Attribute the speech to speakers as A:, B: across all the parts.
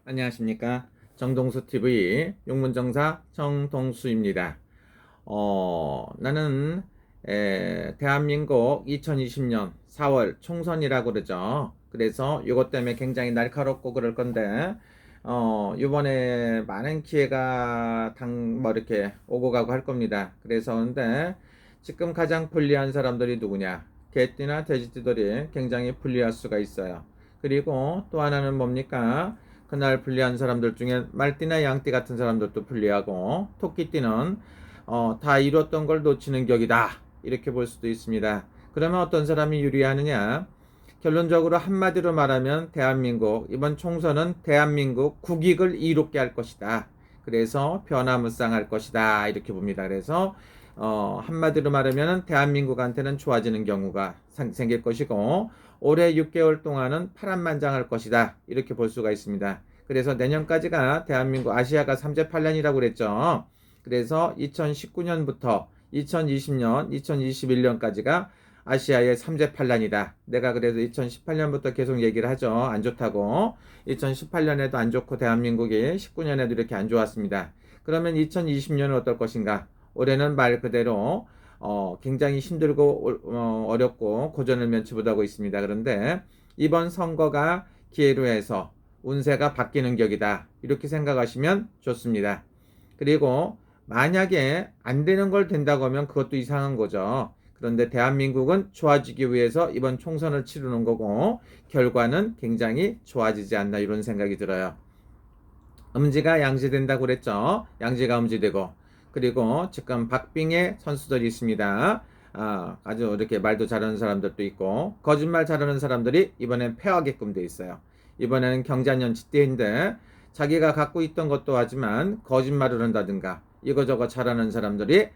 A: 안녕하십니까. 정동수TV 용문정사 정동수입니다. 나는 대한민국 2020년 4월 총선이라고 그러죠. 그래서 이것 때문에 굉장히 날카롭고 그럴 건데 이번에 많은 기회가 뭐 이렇게 오고 가고 할 겁니다. 그래서 근데 지금 가장 불리한 사람들이 누구냐? 개띠나 돼지띠들이 굉장히 불리할 수가 있어요. 그리고 또 하나는 뭡니까? 그날 불리한 사람들 중에 말띠나 양띠 같은 사람들도 불리하고, 토끼띠는 다 이뤘던 걸 놓치는 격이다, 이렇게 볼 수도 있습니다. 그러면 어떤 사람이 유리하느냐? 결론적으로 한마디로 말하면 대한민국 이번 총선은 대한민국 국익을 이롭게 할 것이다. 그래서 변화무쌍할 것이다, 이렇게 봅니다. 그래서 한마디로 말하면 대한민국한테는 좋아지는 경우가 생길 것이고, 올해 6개월 동안은 파란만장할 것이다, 이렇게 볼 수가 있습니다. 그래서 내년까지가 대한민국 아시아가 삼재팔년이라고 그랬죠. 그래서 2019년부터 2020년, 2021년까지가 아시아의 삼재팔란이다. 내가 그래서 2018년부터 계속 얘기를 하죠. 안 좋다고. 2018년에도 안 좋고 대한민국이 19년에도 이렇게 안 좋았습니다. 그러면 2020년은 어떨 것인가? 올해는 말 그대로 굉장히 힘들고 어렵고 고전을 면치 못하고 있습니다. 그런데 이번 선거가 기회로 해서 운세가 바뀌는 격이다, 이렇게 생각하시면 좋습니다. 그리고 만약에 안 되는 걸 된다고 하면 그것도 이상한 거죠. 그런데 대한민국은 좋아지기 위해서 이번 총선을 치르는 거고, 결과는 굉장히 좋아지지 않나, 이런 생각이 들어요. 음지가 양지된다고 그랬죠. 양지가 음지되고, 그리고 지금 박빙의 선수들이 있습니다. 아주 이렇게 말도 잘하는 사람들도 있고, 거짓말 잘하는 사람들이 이번엔 패하게끔 돼 있어요. 이번에는 경자년치 때인데 자기가 갖고 있던 것도 하지만 거짓말을 한다든가 이거저거 잘하는 사람들이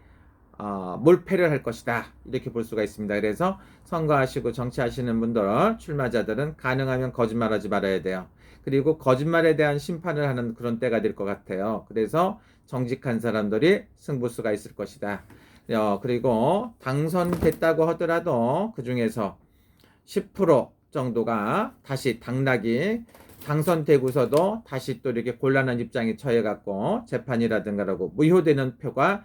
A: 몰패를 할 것이다, 이렇게 볼 수가 있습니다. 그래서 선거하시고 정치하시는 분들, 출마자들은 가능하면 거짓말하지 말아야 돼요. 그리고 거짓말에 대한 심판을 하는 그런 때가 될 것 같아요. 그래서 정직한 사람들이 승부수가 있을 것이다. 그리고 당선됐다고 하더라도 그 중에서 10% 정도가 다시 당선되고서도 다시 또 이렇게 곤란한 입장에 처해갖고 재판이라든가라고 무효되는 표가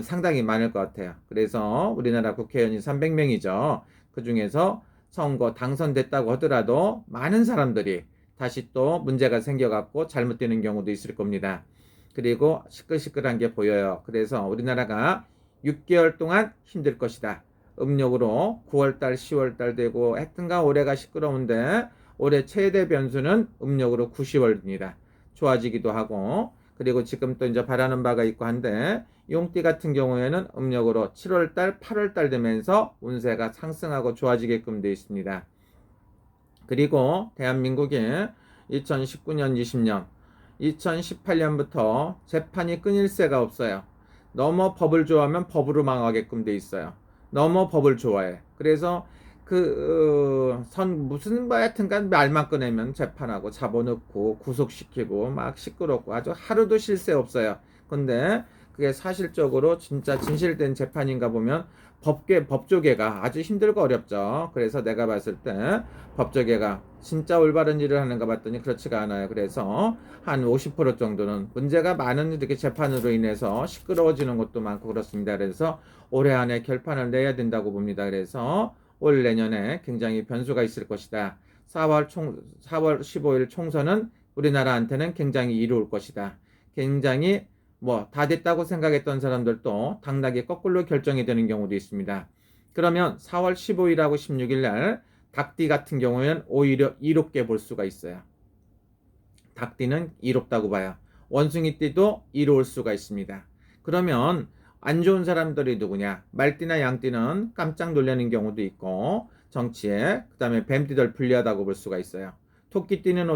A: 상당히 많을 것 같아요. 그래서 우리나라 국회의원이 300명이죠. 그 중에서 선거 당선됐다고 하더라도 많은 사람들이 다시 또 문제가 생겨갖고 잘못되는 경우도 있을 겁니다. 그리고 시끌시끌한 게 보여요. 그래서 우리나라가 6개월 동안 힘들 것이다. 음력으로 9월달, 10월달 되고, 하여튼간 올해가 시끄러운데 올해 최대 변수는 음력으로 9, 10월입니다. 좋아지기도 하고, 그리고 지금 또 이제 바라는 바가 있고 한데, 용띠 같은 경우에는 음력으로 7월달, 8월달 되면서 운세가 상승하고 좋아지게끔 되어 있습니다. 그리고 대한민국이 2019년, 20년, 2018년부터 재판이 끊일 새가 없어요. 너무 법을 좋아하면 법으로 망하게끔 돼 있어요. 너무 법을 좋아해. 그래서 무슨 뭐 하여튼간 말만 꺼내면 재판하고 잡아놓고 구속시키고 막 시끄럽고 아주 하루도 쉴 새 없어요. 근데 그게 사실적으로 진짜 진실된 재판인가 보면 법조계가 아주 힘들고 어렵죠. 그래서 내가 봤을 때 법조계가 진짜 올바른 일을 하는가 봤더니 그렇지가 않아요. 그래서 한 50% 정도는 문제가 많은 이렇게 재판으로 인해서 시끄러워지는 것도 많고 그렇습니다. 그래서 올해 안에 결판을 내야 된다고 봅니다. 그래서 올 내년에 굉장히 변수가 있을 것이다. 4월 15일 총선은 우리나라한테는 굉장히 이로울 것이다. 굉장히 뭐 다 됐다고 생각했던 사람들도 당락이 거꾸로 결정이 되는 경우도 있습니다. 그러면 4월 15일하고 16일 날 닭띠 같은 경우에는 오히려 이롭게 볼 수가 있어요. 닭띠는 이롭다고 봐요. 원숭이띠도 이로울 수가 있습니다. 그러면 안 좋은 사람들이 누구냐? 말띠나 양띠는 깜짝 놀라는 경우도 있고, 정치에, 그 다음에 뱀띠들 불리하다고 볼 수가 있어요. 토끼띠는